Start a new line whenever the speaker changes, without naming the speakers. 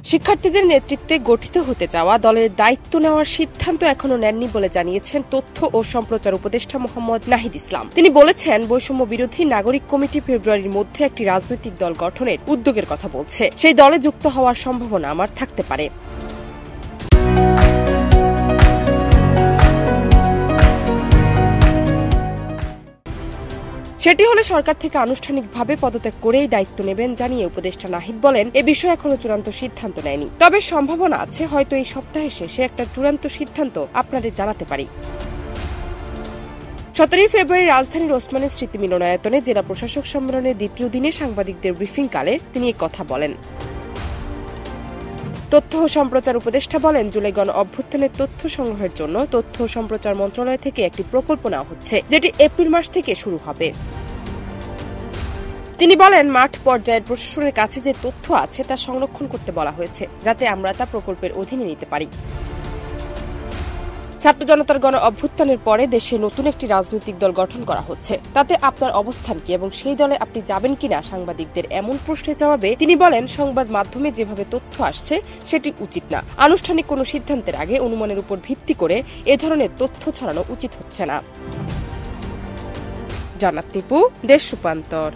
শিক্ষার্থীদের নেতৃত্বে গঠিত হতে যাওয়া দলের দায়িত্ব নেওয়ার সিদ্ধান্ত এখনো নেননি বলে জানিয়েছেন তথ্য ও সম্প্রচার উপদেষ্টা মোহাম্মদ নাহিদ ইসলাম। তিনি বলেছেন, বৈষম্য বিরোধী নাগরিক কমিটি ফেব্রুয়ারির মধ্যে একটি রাজনৈতিক দল গঠনের উদ্যোগের কথা বলছে। সেই দলে যুক্ত হওয়ার সম্ভাবনা আমার থাকতে পারে। সেটি হলে সরকার থেকে আনুষ্ঠানিকভাবে পদত্যাগ করেই দায়িত্ব নেবেন জানিয়ে উপদেষ্টা নাহিদ বলেন, এ বিষয়ে এখনো চূড়ান্ত সিদ্ধান্ত নেয়নি, তবে সম্ভাবনা আছে হয়তো এই সপ্তাহের শেষে একটা চূড়ান্ত সিদ্ধান্ত আপনাদের জানাতে পারি। 17 ফেব্রুয়ারি রাজধানীর ওসমানী স্মৃতি মিলনায়তনে জেলা প্রশাসক সম্মেলনের দ্বিতীয় দিনে সাংবাদিকদের ব্রিফিংকালে তিনি এ কথা বলেন। তথ্য ও সম্প্রচার উপদেষ্টা বলেন, জুলাই গণ অভ্যুত্থানের তথ্য সংগ্রহের জন্য তথ্য ও সম্প্রচার মন্ত্রণালয় থেকে একটি প্রকল্প নেওয়া হচ্ছে, যেটি এপ্রিল মাস থেকে শুরু হবে। তিনি বলেন, মাঠ পর্যায়ের প্রশাসনের কাছে যে তথ্য আছে তা সংরক্ষণ করতে বলা হয়েছে, যাতে আমরা তা প্রকল্পের অধীনে নিতে পারি। ছাত্র জনতার গণ অভ্যুত্থানের পরে দেশে নতুন একটি রাজনৈতিক দল গঠন করা হচ্ছে, তাতে আপনার অবস্থান কি এবং সেই দলে আপনি যাবেন কিনা সাংবাদিকদের এমন প্রশ্নের জবাবে তিনি বলেন, সংবাদ মাধ্যমে যেভাবে তথ্য আসছে সেটি উচিত না। আনুষ্ঠানিক কোনো সিদ্ধান্তের আগে অনুমানের উপর ভিত্তি করে এ ধরনের তথ্য ছড়ানো উচিত হচ্ছে না। জান্নাত টিপু, দেশ রূপান্তর।